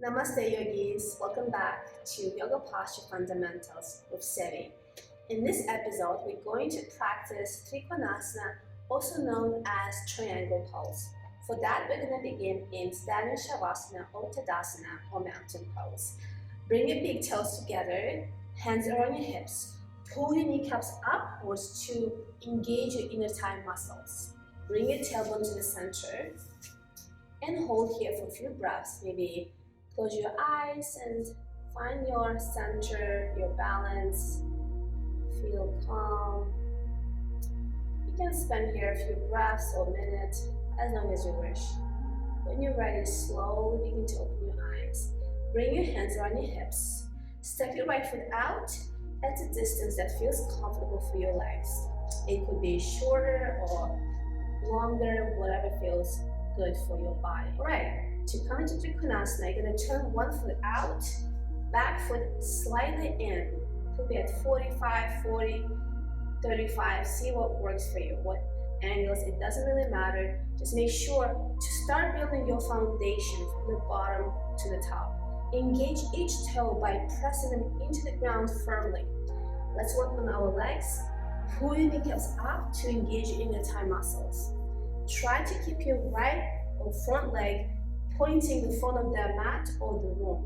Namaste yogis, welcome back to Yoga Posture Fundamentals with Sevi. In this episode, we're going to practice Trikonasana, also known as triangle pose. For that, we're going to begin in standing Shavasana or Tadasana or mountain pose. Bring your big toes together, hands around your hips. Pull your kneecaps upwards to engage your inner thigh muscles. Bring your tailbone to the center and hold here for a few breaths. Maybe close your eyes and find your center, your balance. Feel calm. You can spend here a few breaths or a minute, as long as you wish. When you're ready, slowly begin to open your eyes. Bring your hands around your hips. Step your right foot out at a distance that feels comfortable for your legs. It could be shorter or longer, whatever feels good for your body. All right. To come into Trikonasana, you're going to turn one foot out, back foot slightly in. Could be at 45, 40, 35. See what works for you, what angles. It doesn't really matter. Just make sure to start building your foundation from the bottom to the top. Engage each toe by pressing them into the ground firmly. Let's work on our legs. Pull your kneecaps up to engage your inner thigh muscles. Try to keep your right or front leg pointing the front of the mat or the room.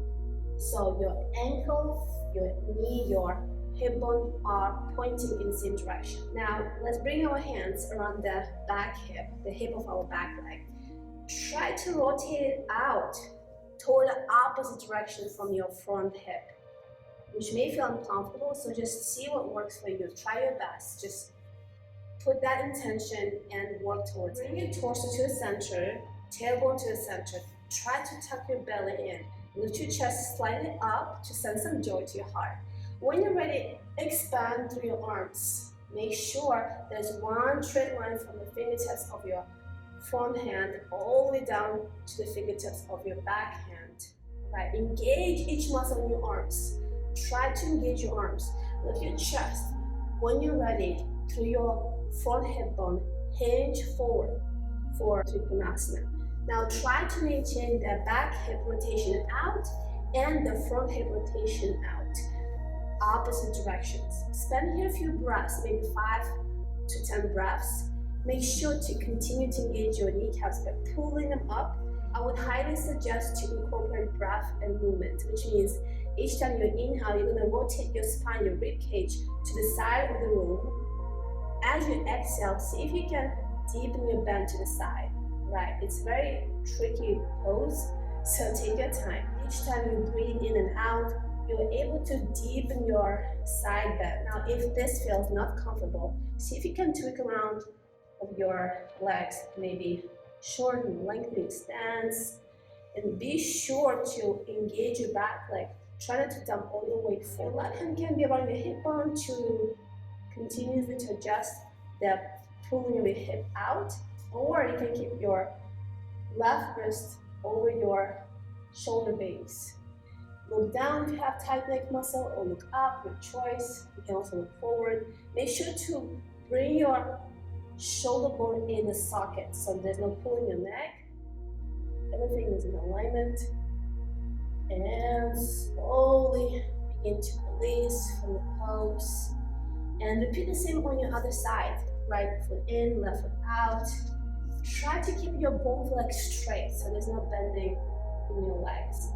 So your ankle, your knee, your hip bone are pointing in the same direction. Now let's bring our hands around the back hip, the hip of our back leg. Try to rotate it out toward the opposite direction from your front hip, which may feel uncomfortable, so just see what works for you. Try your best. Just put that intention and work towards it. Bring your torso to the center, tailbone to the center. Try to tuck your belly in. Lift your chest slightly up to send some joy to your heart. When you're ready, expand through your arms. Make sure there's one straight line from the fingertips of your front hand all the way down to the fingertips of your back hand. Right, engage each muscle in your arms. Try to engage your arms. Lift your chest. When you're ready, through your front hip bone, hinge forward for Trikonasana. Now try to maintain the back hip rotation out and the front hip rotation out. Opposite directions. Spend here a few breaths, maybe 5 to 10 breaths. Make sure to continue to engage your kneecaps by pulling them up. I would highly suggest to incorporate breath and movement, which means each time you inhale, you're going to rotate your spine, your rib cage to the side of the room. As you exhale, see if you can deepen your bend to the side. Right, it's very tricky pose, so take your time. Each time you breathe in and out, you're able to deepen your side bend. Now, if this feels not comfortable, see if you can tweak around of your legs, maybe shorten, lengthening stance, and be sure to engage your back leg. Try not to dump all your weight forward. Left hand can be around your hip bone to continuously to adjust the pulling of your hip out. Or you can keep your left wrist over your shoulder base. Look down if you have tight neck muscle, or look up, your choice. You can also look forward. Make sure to bring your shoulder bone in the socket so there's no pulling your neck. Everything is in alignment. And slowly begin to release from the pose. And repeat the same on your other side. Right foot in, left foot out. Try to keep your both legs straight so there's no bending in your legs.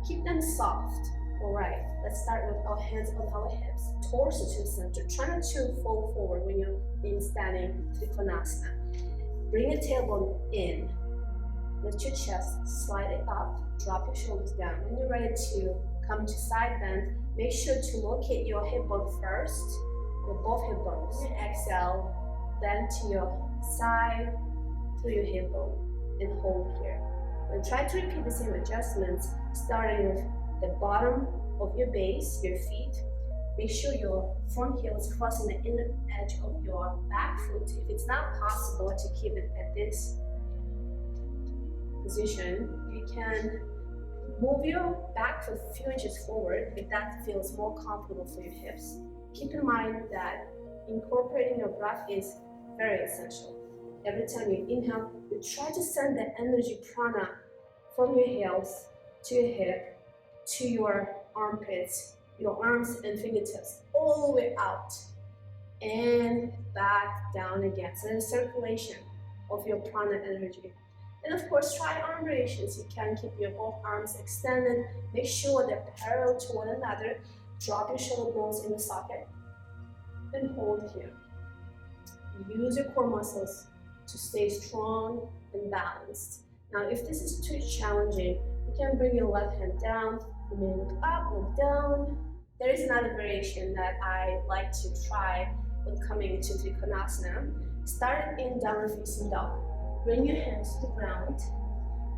Keep them soft. Alright, let's start with our hands on our hips. Torso to the center. Try not to fold forward when you're in standing Trikonasana. Bring your tailbone in. Lift your chest slightly up. Drop your shoulders down. When you're ready to come to side bend, make sure to locate your hip bone first. With both hip bones. Exhale, bend to your side through your hip bone and hold here. And try to repeat the same adjustments, starting with the bottom of your base, your feet. Make sure your front heel is crossing the inner edge of your back foot. If it's not possible to keep it at this position, you can move your back foot a few inches forward if that feels more comfortable for your hips. Keep in mind that incorporating your breath is very essential. Every time you inhale, you try to send the energy prana from your heels to your hip, to your armpits, your arms and fingertips, all the way out, and back down again. So there's circulation of your prana energy. And of course, try arm variations. You can keep your both arms extended. Make sure they're parallel to one another. Drop your shoulder bones in the socket and hold here. Use your core muscles to stay strong and balanced. Now, if this is too challenging, you can bring your left hand down. You may look up, look down. There is another variation that I like to try when coming to Trikonasana. Start in downward facing dog. Bring your hands to the ground.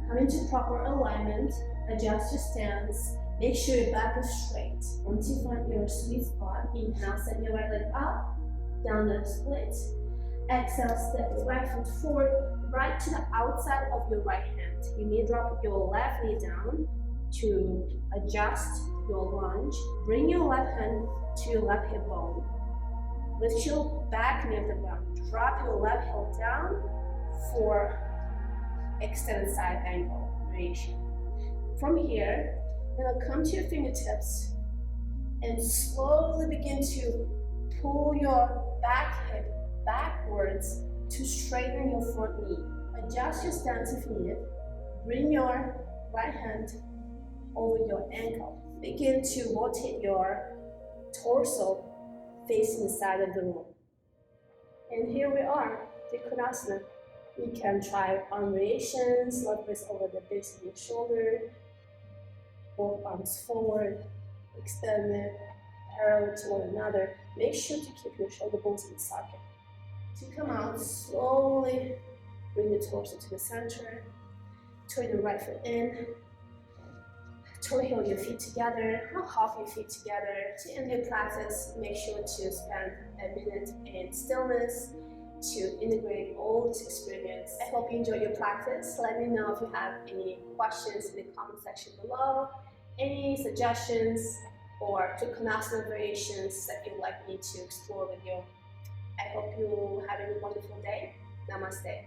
Come into proper alignment. Adjust your stance. Make sure your back is straight. Once you find your sweet spot, inhale, send your right leg up, down and split. Exhale, step your right foot forward, right to the outside of your right hand. You may drop your left knee down to adjust your lunge. Bring your left hand to your left hip bone. Lift your back knee off the ground. Drop your left heel down for extended side angle variation. From here, you're gonna come to your fingertips and slowly begin to pull your back hip backwards to straighten your front knee. Adjust your stance if needed. Bring your right hand over your ankle. Begin to rotate your torso facing the side of the room. And here we are, Trikonasana. You can try arm variations, left wrist over the base of your shoulder, both arms forward, extended, parallel to one another. Make sure to keep your shoulder bones in the socket. To come out, slowly bring the torso to the center, turn your right foot in, toe heel your feet together, or hop your feet together. To end your practice, make sure to spend a minute in stillness to integrate all this experience. I hope you enjoyed your practice. Let me know if you have any questions in the comment section below, any suggestions or Trikonasana variations that you'd like me to explore with you. I hope you have a wonderful day. Namaste.